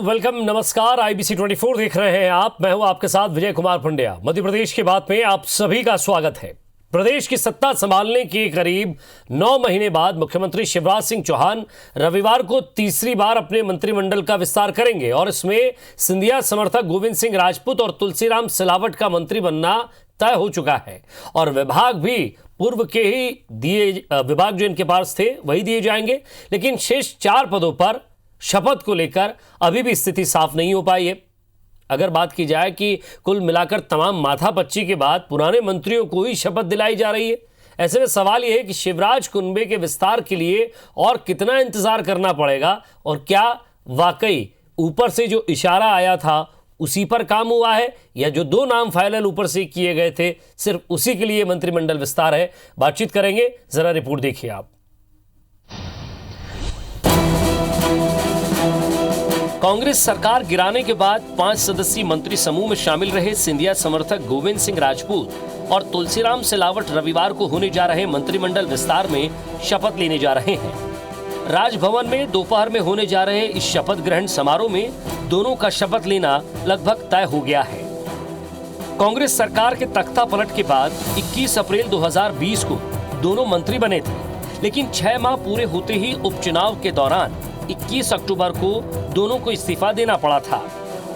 Welcome, नमस्कार। IBC 24 देख रहे हैं आप। मैं हूं आपके साथ विजय कुमार पंड्या। मध्य प्रदेश की बात में आप सभी का स्वागत है। प्रदेश की सत्ता संभालने के करीब 9 महीने बाद मुख्यमंत्री शिवराज सिंह चौहान रविवार को तीसरी बार अपने मंत्रिमंडल का विस्तार करेंगे और इसमें सिंधिया समर्थक गोविंद सिंह राजपूत और तुलसीराम सिलावट का मंत्री बनना तय हो चुका है और विभाग भी पूर्व के ही विभाग जो इनके पास थे वही दिए जाएंगे। लेकिन शेष 4 पदों पर शपथ को लेकर अभी भी स्थिति साफ नहीं हो पाई है। अगर बात की जाए कि कुल मिलाकर तमाम माथापच्ची के बाद पुराने मंत्रियों को ही शपथ दिलाई जा रही है, ऐसे में सवाल यह है कि शिवराज कुनबे के विस्तार के लिए और कितना इंतजार करना पड़ेगा और क्या वाकई ऊपर से जो इशारा आया था उसी पर काम हुआ है या जो 2 नाम फाइनल ऊपर से किए गए थे सिर्फ उसी के लिए मंत्रिमंडल विस्तार है। बातचीत करेंगे, जरा रिपोर्ट देखिए आप। कांग्रेस सरकार गिराने के बाद 5 सदस्यीय मंत्री समूह में शामिल रहे सिंधिया समर्थक गोविंद सिंह राजपूत और तुलसीराम सिलावट रविवार को होने जा रहे मंत्रिमंडल विस्तार में शपथ लेने जा रहे हैं। राजभवन में दोपहर में होने जा रहे इस शपथ ग्रहण समारोह में दोनों का शपथ लेना लगभग तय हो गया है। कांग्रेस सरकार के तख्ता पलट के बाद 21 अप्रैल 2020 को दोनों मंत्री बने थे, लेकिन 6 माह पूरे होते ही उपचुनाव के दौरान 21 अक्टूबर को दोनों को इस्तीफा देना पड़ा था।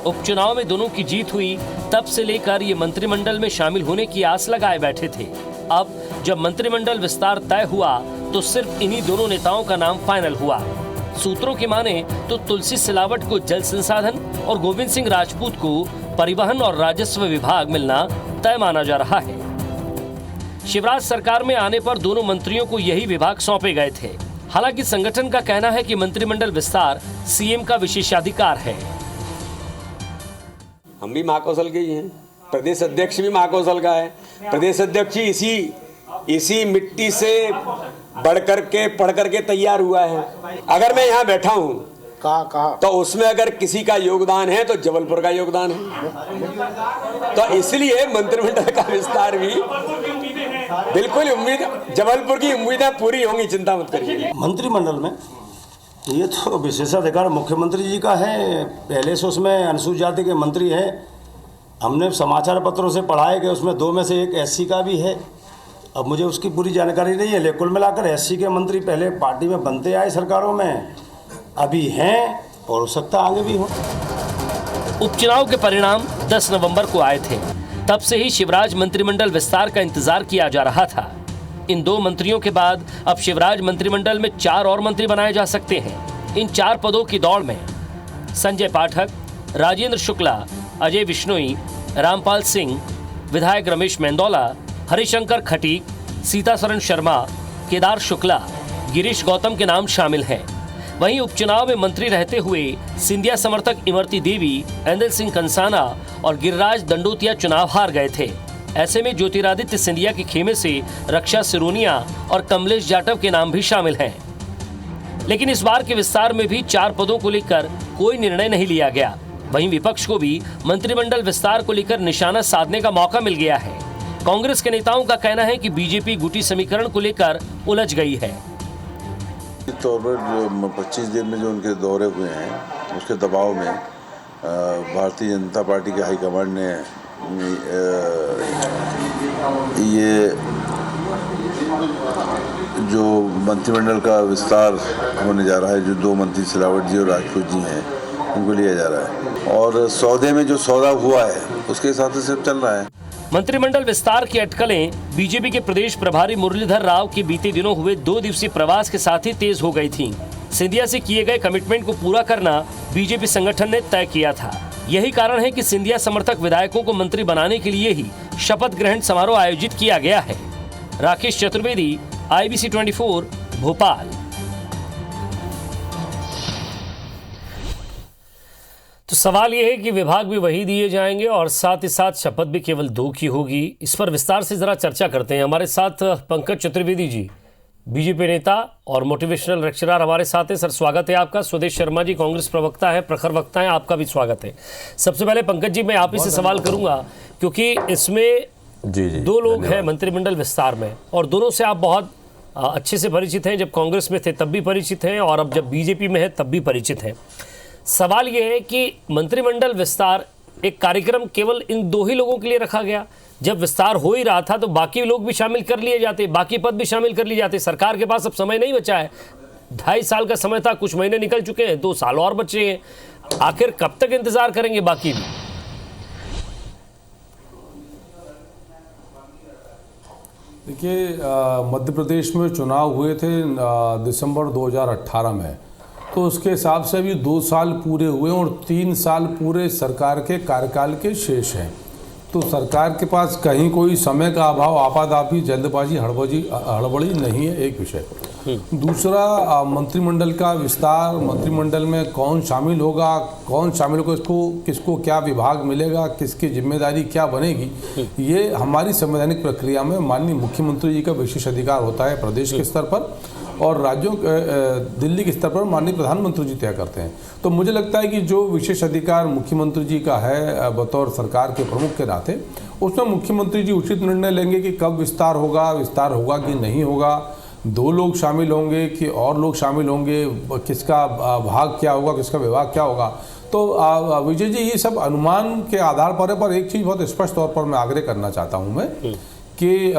उपचुनाव में दोनों की जीत हुई, तब से लेकर ये मंत्रिमंडल में शामिल होने की आस लगाए बैठे थे। अब जब मंत्रिमंडल विस्तार तय हुआ तो सिर्फ इन्हीं दोनों नेताओं का नाम फाइनल हुआ। सूत्रों की माने तो तुलसी सिलावट को जल संसाधन और गोविंद सिंह राजपूत को परिवहन और राजस्व विभाग मिलना तय माना जा रहा है। शिवराज सरकार में आने पर दोनों मंत्रियों को यही विभाग सौंपे गए थे। हालांकि संगठन का कहना है कि मंत्रिमंडल विस्तार सीएम का विशेषाधिकार है। हम भी महाकौशल के ही हैं, प्रदेश अध्यक्ष भी महाकौशल का है। प्रदेश अध्यक्ष ही इसी मिट्टी से बढ़ करके पढ़ करके तैयार हुआ है। अगर मैं यहाँ बैठा हूँ तो उसमें अगर किसी का योगदान है तो जबलपुर का योगदान है। तो इसलिए मंत्रिमंडल का विस्तार भी बिल्कुल जबलपुर की उम्मीदें पूरी होंगी, चिंता मत करिए। मंत्रिमंडल में ये तो विशेषाधिकार मुख्यमंत्री जी का है, पहले से उसमें अनुसूचित जाति के मंत्री हैं। हमने समाचार पत्रों से पढ़ा है कि उसमें 2 में से एक SC का भी है। अब मुझे उसकी पूरी जानकारी नहीं है, लेकिन कुल मिलाकर SC के मंत्री पहले पार्टी में बनते आए सरकारों में, अभी हैं और हो सकता आगे भी हो। उपचुनाव के परिणाम 10 नवंबर को आए थे। तब से ही शिवराज मंत्रिमंडल विस्तार का इंतजार किया जा रहा था। इन 2 मंत्रियों के बाद अब शिवराज मंत्रिमंडल में 4 और मंत्री बनाए जा सकते हैं। इन 4 पदों की दौड़ में संजय पाठक, राजेंद्र शुक्ला, अजय विश्नोई, रामपाल सिंह, विधायक रमेश मेंदोला, हरिशंकर खटीक, सीतासरण शर्मा, केदार शुक्ला, गिरीश गौतम के नाम शामिल हैं। वहीं उपचुनाव में मंत्री रहते हुए सिंधिया समर्थक इमरती देवी, एंदल सिंह कंसाना और गिरिराज दंडोतिया चुनाव हार गए थे। ऐसे में ज्योतिरादित्य सिंधिया के खेमे से रक्षा सिरोनिया और कमलेश जाटव के नाम भी शामिल हैं। लेकिन इस बार के विस्तार में भी 4 पदों को लेकर कोई निर्णय नहीं लिया गया। वहीं विपक्ष को भी मंत्रिमंडल विस्तार को लेकर निशाना साधने का मौका मिल गया है। कांग्रेस के नेताओं का कहना है कि बीजेपी गुटी समीकरण को लेकर उलझ गई है। तौर पर जो 25 दिन में जो उनके दौरे हुए हैं उसके दबाव में भारतीय जनता पार्टी के हाईकमांड ने ये जो मंत्रिमंडल का विस्तार होने जा रहा है, जो 2 मंत्री सिलावट जी और राजपूत जी हैं उनको लिया जा रहा है और सौदे में जो सौदा हुआ है उसके हिसाब से सिर्फ चल रहा है। मंत्रिमंडल विस्तार की अटकलें बीजेपी के प्रदेश प्रभारी मुरलीधर राव के बीते दिनों हुए 2 दिवसीय प्रवास के साथ ही तेज हो गई थीं। सिंधिया से किए गए कमिटमेंट को पूरा करना बीजेपी संगठन ने तय किया था। यही कारण है कि सिंधिया समर्थक विधायकों को मंत्री बनाने के लिए ही शपथ ग्रहण समारोह आयोजित किया गया है। राकेश चतुर्वेदी, IBC 24, भोपाल। तो सवाल यह है कि विभाग भी वही दिए जाएंगे और साथ ही साथ शपथ भी केवल 2 की होगी। इस पर विस्तार से जरा चर्चा करते हैं। हमारे साथ पंकज चतुर्वेदी जी, बीजेपी नेता और मोटिवेशनल लेक्चरर हमारे साथ हैं। सर, स्वागत है आपका। सुदेश शर्मा जी, कांग्रेस प्रवक्ता है, प्रखर वक्ता है, आपका भी स्वागत है। सबसे पहले पंकज जी, मैं आप ही से सवाल करूंगा क्योंकि इसमें 2 लोग हैं मंत्रिमंडल विस्तार में और दोनों से आप बहुत अच्छे से परिचित हैं। जब कांग्रेस में थे तब भी परिचित हैं और अब जब बीजेपी में है तब भी परिचित हैं। सवाल यह है कि मंत्रिमंडल विस्तार एक कार्यक्रम केवल इन 2 ही लोगों के लिए रखा गया। जब विस्तार हो ही रहा था तो बाकी लोग भी शामिल कर लिए जाते, बाकी पद भी शामिल कर लिए जाते। सरकार के पास अब समय नहीं बचा है, 2.5 साल का समय था, कुछ महीने निकल चुके हैं, 2 साल और बचे हैं। आखिर कब तक इंतजार करेंगे बाकी भी? देखिए, मध्य प्रदेश में चुनाव हुए थे दिसंबर 2018 में, तो उसके हिसाब से अभी 2 साल पूरे हुए और 3 साल पूरे सरकार के कार्यकाल के शेष हैं। तो सरकार के पास कहीं कोई समय का अभाव, आपाधापी, जल्दबाजी, हड़बड़ी नहीं है, एक विषय। दूसरा, मंत्रिमंडल का विस्तार, मंत्रिमंडल में कौन शामिल होगा, किसको क्या विभाग मिलेगा, किसकी जिम्मेदारी क्या बनेगी, ये हमारी संवैधानिक प्रक्रिया में माननीय मुख्यमंत्री जी का विशेष अधिकार होता है प्रदेश के स्तर पर, और राज्यों दिल्ली के स्तर पर माननीय प्रधानमंत्री जी तय करते हैं। तो मुझे लगता है कि जो विशेष अधिकार मुख्यमंत्री जी का है बतौर सरकार के प्रमुख के नाते, उसमें मुख्यमंत्री जी उचित निर्णय लेंगे कि कब विस्तार होगा कि नहीं होगा, 2 लोग शामिल होंगे कि और लोग शामिल होंगे, किसका भाग क्या होगा, किसका विभाग क्या होगा। तो विजय जी, ये सब अनुमान के आधार पर एक चीज़ बहुत स्पष्ट तौर पर मैं आग्रह करना चाहता हूँ मैं कि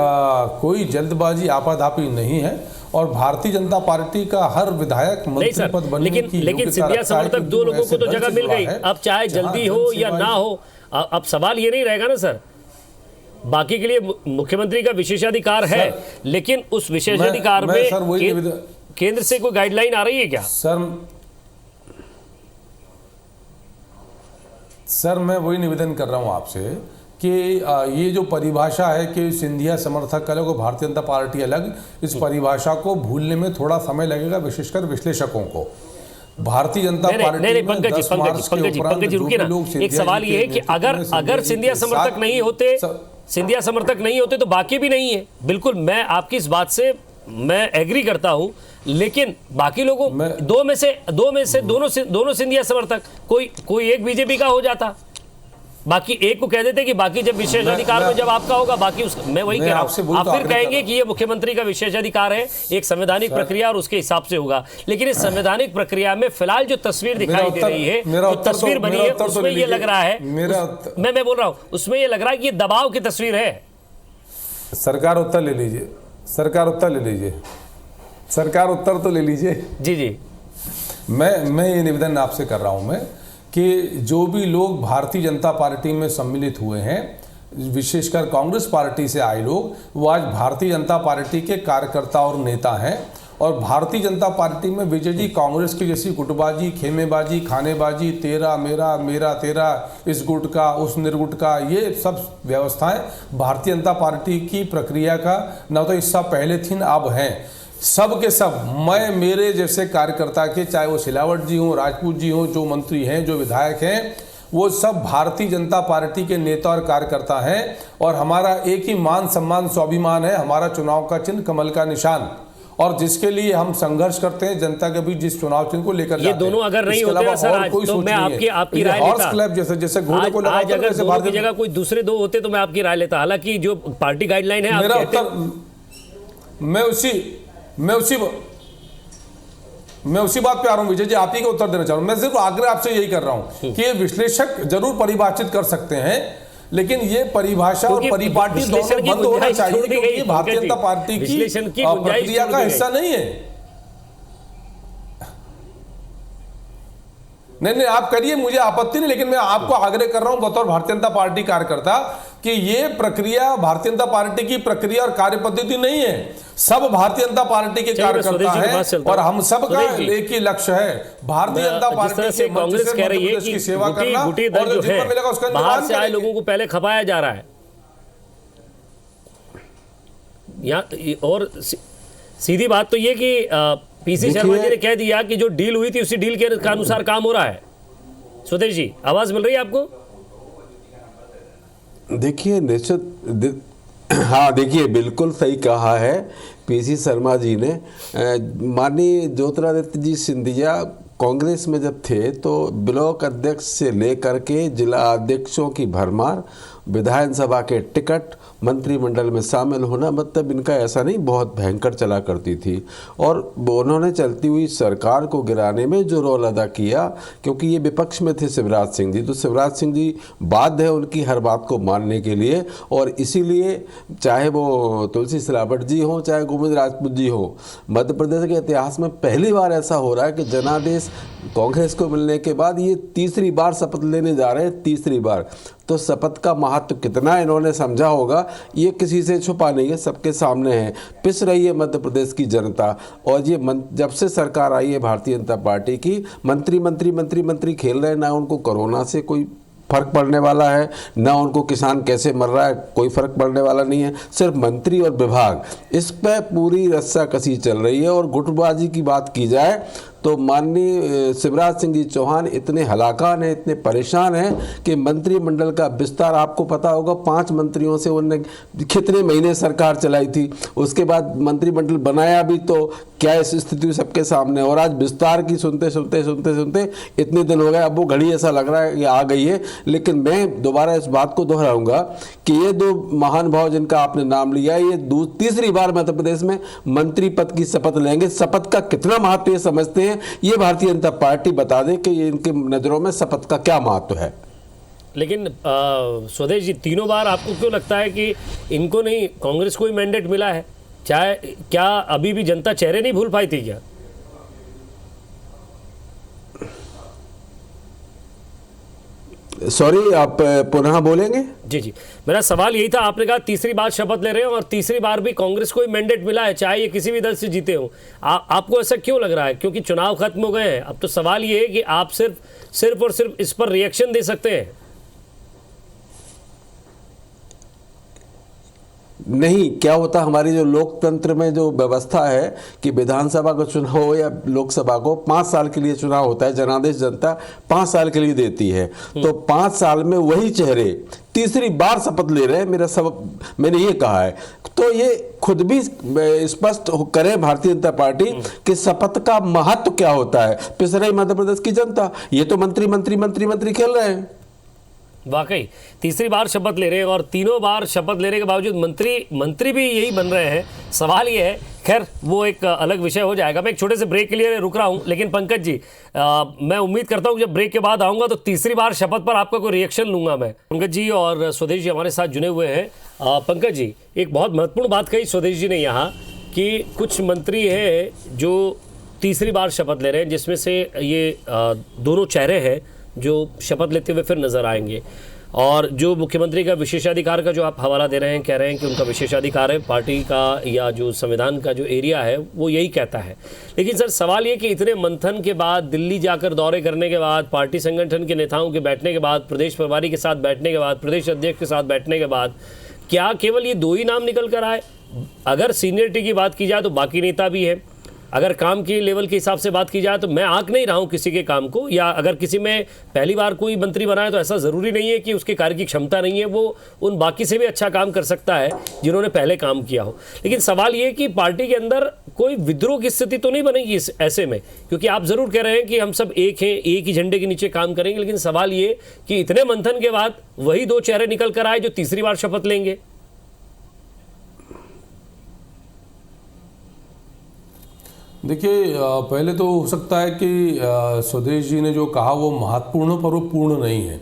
कोई जल्दबाजी, आपाधापी नहीं है, और भारतीय जनता पार्टी का हर विधायक मंत्री पद बनने की लेकिन सिंधिया समर्थक 2 लोगों को तो जगह मिल गई। अब चाहे जल्दी हो या ना हो, अब सवाल ये नहीं रहेगा ना सर, बाकी के लिए मुख्यमंत्री का विशेषाधिकार है, लेकिन उस विशेषाधिकार में केंद्र से कोई गाइडलाइन आ रही है क्या? सर मैं वही निवेदन कर रहा हूं आपसे कि ये जो परिभाषा है कि सिंधिया समर्थक अलग और भारतीय जनता पार्टी अलग, इस परिभाषा को भूलने में थोड़ा समय लगेगा, विशेषकर विश्लेषकों को। भारतीय जनता पार्टी नहीं, पंकज जी रुकिए ना। एक सवाल ये है कि अगर सिंधिया समर्थक नहीं होते तो बाकी भी नहीं है। बिल्कुल, मैं आपकी इस बात से मैं एग्री करता हूं, लेकिन बाकी लोगों दो में से दोनों सिंधिया समर्थक, कोई एक बीजेपी का हो जाता, बाकी एक को कह देते कि बाकी जब विशेषाधिकार में जब आपका होगा बाकी मैं वही कह रहा हूं। आप फिर कहेंगे कि ये मुख्यमंत्री का विशेषाधिकार है, एक संवैधानिक प्रक्रिया और उसके हिसाब से होगा। लेकिन इस संवैधानिक प्रक्रिया में फिलहाल जो तस्वीर दिखाई दे रही है, जो तस्वीर बनी है, उसमें ये लग रहा है, मैं बोल रहा हूं, उसमें ये लग रहा है कि ये दबाव की तस्वीर है। सरकार उत्तर ले लीजिए, सरकार उत्तर तो ले लीजिए। जी, मैं ये निवेदन आपसे कर रहा हूं मैं कि जो भी लोग भारतीय जनता पार्टी में सम्मिलित हुए हैं, विशेषकर कांग्रेस पार्टी से आए लोग, वो आज भारतीय जनता पार्टी के कार्यकर्ता और नेता हैं। और भारतीय जनता पार्टी में विजय जी, कांग्रेस की जैसी गुटबाजी, खेमेबाजी, खानेबाजी, तेरा मेरा, मेरा तेरा, इस गुट का उस निर्गुट का, ये सब व्यवस्थाएं भारतीय जनता पार्टी की प्रक्रिया का न तो हिस्सा पहले थी न अब हैं। सब के सब, मैं मेरे जैसे कार्यकर्ता के, चाहे वो सिलावट जी हों, राजपूत जी हों, जो मंत्री हैं, जो विधायक हैं, वो सब भारतीय जनता पार्टी के नेता और कार्यकर्ता हैं। और हमारा एक ही मान, सम्मान, स्वाभिमान है, हमारा चुनाव का चिन्ह कमल का निशान, और जिसके लिए हम संघर्ष करते हैं जनता के बीच, जिस चुनाव चिन्ह को लेकर ये दोनों अगर नहीं होते ना सर, आज तो मैं आपकी राय लेता। क्लब जैसे घोड़े को आज अगर दोनों की जगह कोई दूसरे 2 होते तो मैं आपकी राय लेता। हालांकि जो पार्टी गाइडलाइन है, मेरा उत्तर, मैं उसी बात पे आ रहा हूं विजय जी, आप ही को उत्तर देना चाह रहा हूं। मैं सिर्फ आग्रह आपसे यही कर रहा हूं कि ये विश्लेषक जरूर परिभाषित कर सकते हैं, लेकिन ये परिभाषा और परिपाटी दोनों बंद होना चाहिए, क्योंकि भारतीय जनता पार्टी की प्रक्रिया का हिस्सा नहीं है। नहीं, आप करिए, मुझे आपत्ति नहीं, लेकिन मैं आपको आग्रह कर रहा हूं बतौर भारतीय जनता पार्टी कार्यकर्ता कि ये प्रक्रिया भारतीय जनता पार्टी की प्रक्रिया और कार्य पद्धति नहीं है। सब भारतीय जनता पार्टी के कार्यकर्ता हैं और हम सब का एक ही लक्ष्य है, भारतीय जनता पार्टी से कांग्रेस कह रही है कि सेवा करना, और जो जितना मिलेगा उसका बाहर से आए लोगों को पहले खपाया जा रहा है। और सीधी बात तो ये कि पीसी शर्मा जी ने कह दिया कि जो डील हुई थी उसी डील के अनुसार काम हो रहा है। स्वदेश जी, आवाज मिल रही है आपको? देखिए, निश्चित, हाँ देखिए, बिल्कुल सही कहा है पीसी शर्मा जी ने। माननीय ज्योतिरादित्य जी सिंधिया कांग्रेस में जब थे तो ब्लॉक अध्यक्ष से लेकर के जिला अध्यक्षों की भरमार विधानसभा के टिकट, मंत्रिमंडल में शामिल होना, मतलब इनका ऐसा नहीं बहुत भयंकर चला करती थी। और उन्होंने चलती हुई सरकार को गिराने में जो रोल अदा किया, क्योंकि ये विपक्ष में थे शिवराज सिंह जी, तो शिवराज सिंह जी बाध्य है उनकी हर बात को मानने के लिए। और इसीलिए चाहे वो तुलसी सिलावट जी हो, चाहे गोविंद राजपूत जी हो, मध्य प्रदेश के इतिहास में पहली बार ऐसा हो रहा है कि जनादेश कांग्रेस को मिलने के बाद ये तीसरी बार शपथ लेने जा रहे हैं, तीसरी बार। तो शपथ का महत्व कितना इन्होंने समझा होगा, ये किसी से छुपा नहीं है, सबके सामने है। पिस रही है मध्य प्रदेश की जनता। और ये जब से सरकार आई है भारतीय जनता पार्टी की, मंत्री खेल रहे हैं। ना उनको कोरोना से कोई फर्क पड़ने वाला है, ना उनको किसान कैसे मर रहा है कोई फर्क पड़ने वाला नहीं है। सिर्फ मंत्री और विभाग, इस पर पूरी रस्साकसी चल रही है। और गुटबाजी की बात की जाए तो माननीय शिवराज सिंह जी चौहान इतने हलाकान हैं, इतने परेशान हैं कि मंत्रिमंडल का विस्तार, आपको पता होगा 5 मंत्रियों से उन्होंने कितने महीने सरकार चलाई थी, उसके बाद मंत्रिमंडल बनाया भी तो क्या इस स्थिति सबके सामने। और आज विस्तार की सुनते इतने दिन हो गए, अब वो घड़ी ऐसा लग रहा है कि आ गई है। लेकिन मैं दोबारा इस बात को दोहराऊंगा कि ये 2 महानुभाव जिनका आपने नाम लिया, ये तीसरी बार मध्य प्रदेश में मंत्री पद की शपथ लेंगे। शपथ का कितना महत्व ये समझते हैं, ये भारतीय जनता पार्टी बता दे कि ये इनके नजरों में शपथ का क्या महत्व है। लेकिन स्वदेश जी, तीनों बार आपको क्यों लगता है कि इनको नहीं, कांग्रेस को ही मैंडेट मिला है? चाहे क्या अभी भी जनता चेहरे नहीं भूल पाई थी क्या? सॉरी, आप पुनः बोलेंगे? जी, मेरा सवाल यही था। आपने कहा तीसरी बार शपथ ले रहे हैं और तीसरी बार भी कांग्रेस को ही मैंडेट मिला है, चाहे ये किसी भी दल से जीते हो। आपको ऐसा क्यों लग रहा है? क्योंकि चुनाव खत्म हो गए हैं, अब तो सवाल ये है कि आप सिर्फ और सिर्फ इस पर रिएक्शन दे सकते हैं। नहीं, क्या होता हमारी जो लोकतंत्र में जो व्यवस्था है कि विधानसभा का चुनाव हो या लोकसभा को 5 साल के लिए चुनाव होता है, जनादेश जनता 5 साल के लिए देती है। तो 5 साल में वही चेहरे तीसरी बार शपथ ले रहे हैं, मैंने ये कहा है। तो ये खुद भी स्पष्ट करें भारतीय जनता पार्टी कि शपथ का महत्व क्या होता है। पिस रही मध्य प्रदेश की जनता, ये तो मंत्री खेल रहे हैं। वाकई तीसरी बार शपथ ले रहे हैं और तीनों बार शपथ लेने के बावजूद मंत्री भी यही बन रहे हैं। सवाल ये है, खैर वो एक अलग विषय हो जाएगा। मैं एक छोटे से ब्रेक के लिए रुक रहा हूं, लेकिन पंकज जी, मैं उम्मीद करता हूं जब ब्रेक के बाद आऊंगा तो तीसरी बार शपथ पर आपका कोई रिएक्शन लूंगा मैं। पंकज जी और स्वदेश जी हमारे साथ जुड़े हुए हैं। पंकज जी, एक बहुत महत्वपूर्ण बात कही स्वदेश जी ने यहाँ कि कुछ मंत्री हैं जो तीसरी बार शपथ ले रहे हैं, जिसमें से ये दोनों चेहरे हैं जो शपथ लेते हुए फिर नजर आएंगे। और जो मुख्यमंत्री का विशेषाधिकार का जो आप हवाला दे रहे हैं, कह रहे हैं कि उनका विशेषाधिकार है, पार्टी का या जो संविधान का जो एरिया है वो यही कहता है। लेकिन सर सवाल ये कि इतने मंथन के बाद, दिल्ली जाकर दौरे करने के बाद, पार्टी संगठन के नेताओं के बैठने के बाद, प्रदेश प्रभारी के साथ बैठने के बाद, प्रदेश अध्यक्ष के साथ बैठने के बाद, क्या केवल ये 2 ही नाम निकल कर आए? अगर सीनियरिटी की बात की जाए तो बाकी नेता भी है, अगर काम के लेवल के हिसाब से बात की जाए तो मैं आंक नहीं रहा हूं किसी के काम को, या अगर किसी में पहली बार कोई मंत्री बना है तो ऐसा ज़रूरी नहीं है कि उसके कार्य की क्षमता नहीं है, वो उन बाकी से भी अच्छा काम कर सकता है जिन्होंने पहले काम किया हो। लेकिन सवाल ये कि पार्टी के अंदर कोई विद्रोह की स्थिति तो नहीं बनेगी ऐसे में, क्योंकि आप ज़रूर कह रहे हैं कि हम सब एक हैं, एक ही झंडे के नीचे काम करेंगे। लेकिन सवाल ये कि इतने मंथन के बाद वही 2 चेहरे निकल कर आए जो तीसरी बार शपथ लेंगे। देखिए, पहले तो हो सकता है कि स्वदेश जी ने जो कहा वो महत्वपूर्ण पर वो पूर्ण नहीं है।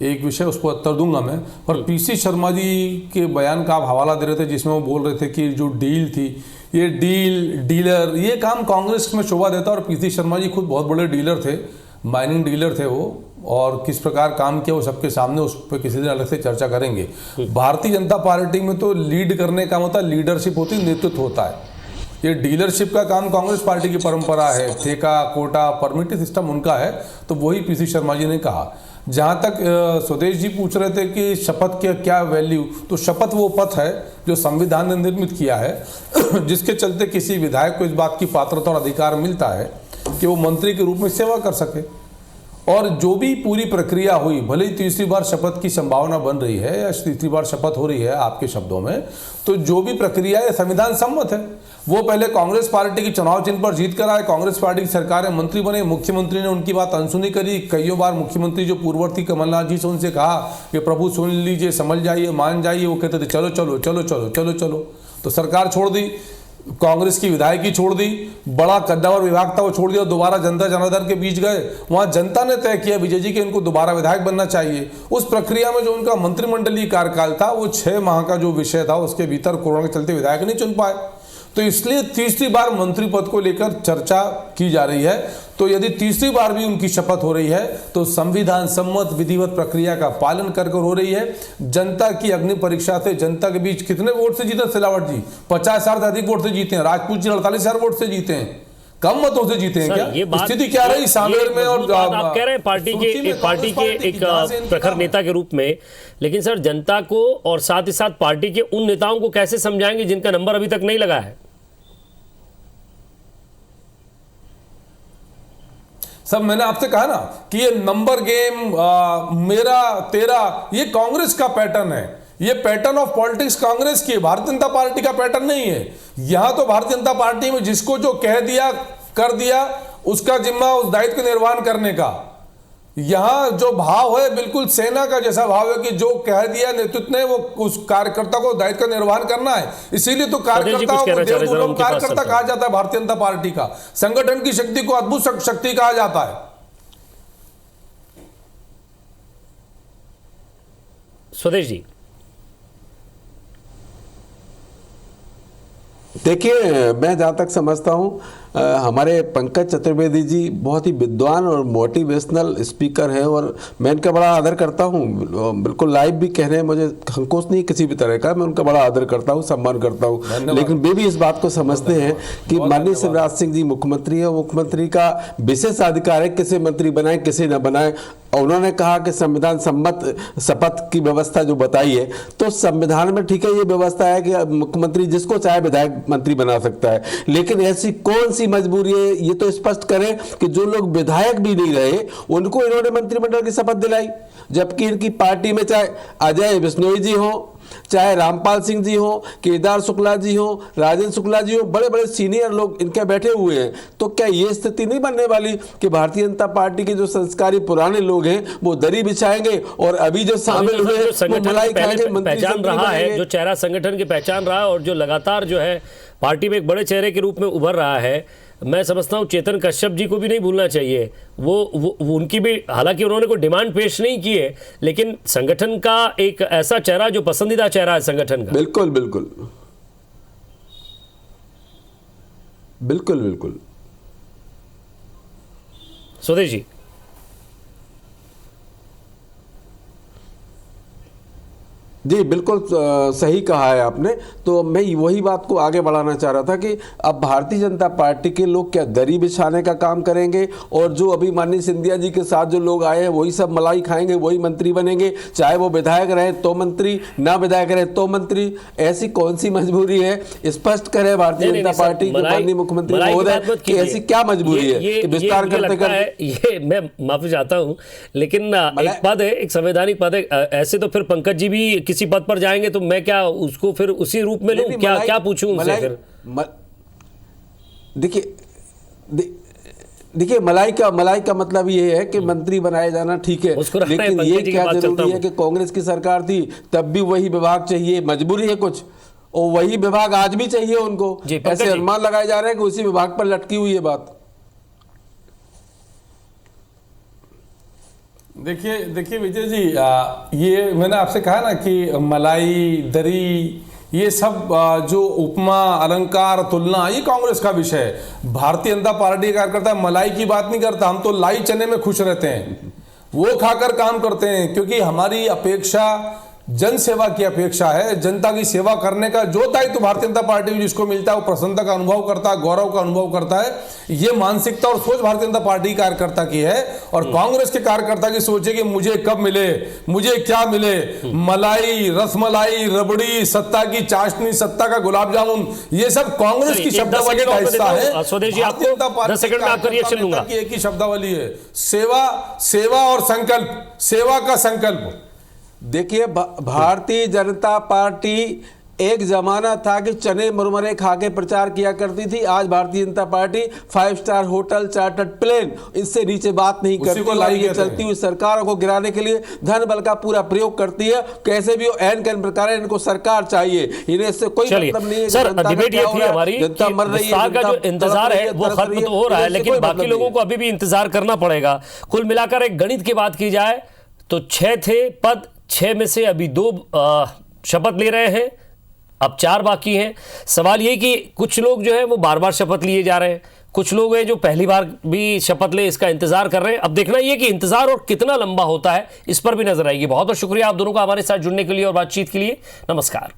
एक विषय उसको उत्तर दूंगा मैं, पर पीसी शर्मा जी के बयान का आप हवाला दे रहे थे जिसमें वो बोल रहे थे कि जो डील थी, ये डीलर ये काम कांग्रेस में शोभा देता। और पीसी शर्मा जी खुद बहुत बड़े डीलर थे, माइनिंग डीलर थे वो, और किस प्रकार काम किया वो सबके सामने, उस पर किसी दिन अलग से चर्चा करेंगे। भारतीय जनता पार्टी में तो लीड करने का मतलब लीडरशिप होती है, नेतृत्व होता है। ये डीलरशिप का काम कांग्रेस पार्टी की परंपरा है, ठेका कोटा परमिट सिस्टम उनका है। तो वही पीसी शर्मा जी ने कहा। जहाँ तक स्वदेश जी पूछ रहे थे कि शपथ के क्या वैल्यू, तो शपथ वो पथ है जो संविधान ने निर्मित किया है जिसके चलते किसी विधायक को इस बात की पात्रता और अधिकार मिलता है कि वो मंत्री के रूप में सेवा कर सके। और जो भी पूरी प्रक्रिया हुई, भले ही तीसरी बार शपथ की संभावना बन रही है या तीसरी बार शपथ हो रही है आपके शब्दों में, तो जो भी प्रक्रिया है संविधान सम्मत है। वो पहले कांग्रेस पार्टी की चुनाव चिन्ह पर जीत कर आए, कांग्रेस पार्टी की सरकार में मंत्री बने, मुख्यमंत्री ने उनकी बात अनसुनी करी। कईयों बार मुख्यमंत्री जो पूर्ववर्ती कमलनाथ जी से उनसे कहा कि प्रभु सुन लीजिए, समझ जाइए, मान जाइए, वो कहते थे चलो चलो चलो चलो चलो चलो। तो सरकार छोड़ दी, कांग्रेस की विधायकी छोड़ दी, बड़ा कद्दावर विभाग था वो छोड़ दिया, दोबारा जनता जनार्दन के बीच गए। वहां जनता ने तय किया विजय जी कि इनको दोबारा विधायक बनना चाहिए। उस प्रक्रिया में जो उनका मंत्रिमंडलीय कार्यकाल था वो 6 माह का जो विषय था, उसके भीतर कोरोना के चलते विधायक नहीं चुन पाए। तो इसलिए तीसरी बार मंत्री पद को लेकर चर्चा की जा रही है। तो यदि तीसरी बार भी उनकी शपथ हो रही है तो संविधान सम्मत विधिवत प्रक्रिया का पालन कर हो रही है। जनता की अग्नि परीक्षा से जनता के बीच कितने वोट से जीते सिलावट जी? 50,000 से अधिक वोट से जीते हैं। राजपूत जी 48,000 वोट से जीते हैं, कम मतों से जीते हैं। क्या स्थिति क्या रही सांवेर में? और आप कह रहे हैं पार्टी के एक प्रखर नेता के रूप में, लेकिन सर जनता को और साथ ही साथ पार्टी के उन नेताओं को कैसे समझाएंगे जिनका नंबर अभी तक नहीं लगा है? सब मैंने आपसे कहा ना कि ये नंबर गेम, मेरा तेरा, ये कांग्रेस का पैटर्न है। ये पैटर्न ऑफ पॉलिटिक्स कांग्रेस की है, भारतीय जनता पार्टी का पैटर्न नहीं है। यहां तो भारतीय जनता पार्टी में जिसको जो कह दिया कर दिया, उसका जिम्मा उस दायित्व को निर्वहन करने का। यहां जो भाव है बिल्कुल सेना का जैसा भाव है कि जो कह दिया नेतृत्व ने वो उस कार्यकर्ता को दायित्व का निर्वहन करना है। इसीलिए तो कार्यकर्ता को देवदूतम कार्यकर्ता कहा जाता है भारतीय जनता पार्टी का। संगठन की शक्ति को अद्भुत शक्ति कहा जाता है। स्वदेश जी, देखिए, मैं जहाँ तक समझता हूँ हमारे पंकज चतुर्वेदी जी बहुत ही विद्वान और मोटिवेशनल स्पीकर हैं और मैं इनका बड़ा आदर करता हूँ। बिल्कुल लाइव भी कह रहे हैं, मुझे संकोच नहीं किसी भी तरह का, मैं उनका बड़ा आदर करता हूँ, सम्मान करता हूँ। लेकिन वे भी इस बात को समझते हैं कि माननीय शिवराज सिंह जी मुख्यमंत्री है, मुख्यमंत्री का विशेष अधिकार है किसे मंत्री बनाए किसे न बनाए। उन्होंने कहा कि संविधान सम्मत शपथ की व्यवस्था जो बताई है, तो संविधान में ठीक है ये व्यवस्था है कि मुख्यमंत्री जिसको चाहे विधायक मंत्री बना सकता है, लेकिन ऐसी कौन सी मजबूरी है ये तो स्पष्ट करें कि जो लोग विधायक भी नहीं रहे उनको इन्होंने मंत्रिमंडल की शपथ दिलाई, जबकि इनकी पार्टी में चाहे अजय बिश्नोई जी हो, चाहे रामपाल सिंह जी हो, केदार शुक्ला जी हो, राजेंद्र शुक्ला जी हो, बड़े बड़े सीनियर लोग इनके बैठे हुए हैं। तो क्या ये स्थिति नहीं बनने वाली कि भारतीय जनता पार्टी के जो संस्कारी पुराने लोग हैं वो दरी बिछाएंगे और अभी जो शामिल हुए वो मलाई खाएंगे, पहचान रहा है, जो चेहरा संगठन की पहचान रहा है और जो लगातार जो है पार्टी में एक बड़े चेहरे के रूप में उभर रहा है, मैं समझता हूं चेतन कश्यप जी को भी नहीं भूलना चाहिए। वो उनकी भी, हालांकि उन्होंने कोई डिमांड पेश नहीं की है, लेकिन संगठन का एक ऐसा चेहरा जो पसंदीदा चेहरा है संगठन का। बिल्कुल बिल्कुल बिल्कुल बिल्कुल। स्वदेश जी, जी बिल्कुल सही कहा है आपने। तो मैं वही बात को आगे बढ़ाना चाह रहा था कि अब भारतीय जनता पार्टी के लोग क्या दरी बिछाने का काम करेंगे और जो अभी माननीय सिंधिया जी के साथ जो लोग आए हैं वही सब मलाई खाएंगे, वही मंत्री बनेंगे, चाहे वो विधायक रहे तो मंत्री, ना विधायक रहे तो मंत्री। ऐसी कौन सी मजबूरी है? स्पष्ट करे भारतीय जनता पार्टी के माननीय मुख्यमंत्री महोदय कि ऐसी क्या मजबूरी है कि विस्तार करते करते। ये मैं माफी चाहता हूँ, लेकिन एक पद है, एक संवैधानिक पद है, ऐसे तो फिर पंकज जी भी किसी पद पर जाएंगे तो मैं क्या उसको फिर उसी रूप में लूं? क्या पूछूं उनसे फिर? देखिए मलाई का मतलब ये है कि मंत्री बनाया जाना ठीक है, लेकिन ये क्या जरूरी है कि कांग्रेस की सरकार थी तब भी वही विभाग चाहिए, मजबूरी है कुछ, और वही विभाग आज भी चाहिए उनको। ऐसे अनुमान लगाए जा रहे हैं कि उसी विभाग पर लटकी हुई है बात। देखिए विजय जी, ये मैंने आपसे कहा ना कि मलाई, दरी, ये सब जो उपमा, अलंकार, तुलना, ये कांग्रेस का विषय है। भारतीय जनता पार्टी का कार्यकर्ता मलाई की बात नहीं करता, हम तो लाई चने में खुश रहते हैं, वो खाकर काम करते हैं, क्योंकि हमारी अपेक्षा जन सेवा की अपेक्षा है, जनता की सेवा करने का जो दायित्व भारतीय जनता पार्टी में जिसको मिलता है वो प्रसन्नता का अनुभव करता है, गौरव का अनुभव करता है। ये मानसिकता और सोच भारतीय जनता पार्टी कार्यकर्ता की है। और कांग्रेस के कार्यकर्ता की सोच है कि मुझे कब मिले, मुझे क्या मिले, मलाई, रसमलाई, रबड़ी, सत्ता की चाशनी, सत्ता का गुलाब जामुन, ये सब कांग्रेस की शब्दावली का हिस्सा है। स्वदेश जी, आपको 10 सेकंड में आपका रिएक्शन लूंगा। एक ही शब्दावली है, सेवा, सेवा और संकल्प, सेवा का संकल्प। देखिए, भारतीय जनता पार्टी एक जमाना था कि चने मुरमुरे खा के प्रचार किया करती थी। आज Bharatiya Janata Party 5 star hotel, chartered plane, इससे नीचे बात नहीं करती। ये चलती हुई सरकारों को गिराने के लिए धन बल का पूरा प्रयोग करती है। कैसे भी हो, एन कैन प्रकार इनको सरकार चाहिए, इन्हें इससे कोई मतलब नहीं है। सर, डिबेट ये थी हमारी, जनता मर रही है, का जो इंतजार है वो खत्म तो हो रहा है, लेकिन बाकी लोगों को अभी भी इंतजार करना पड़ेगा। कुल मिलाकर एक गणित की बात की जाए तो 6 थे पद, 6 में से अभी 2 शपथ ले रहे हैं, अब 4 बाकी हैं। सवाल ये कि कुछ लोग जो है वो बार-बार शपथ लिए जा रहे हैं, कुछ लोग हैं जो पहली बार भी शपथ ले इसका इंतजार कर रहे हैं। अब देखना ये कि इंतजार और कितना लंबा होता है, इस पर भी नजर आएगी। बहुत बहुत शुक्रिया आप दोनों का हमारे साथ जुड़ने के लिए और बातचीत के लिए। नमस्कार।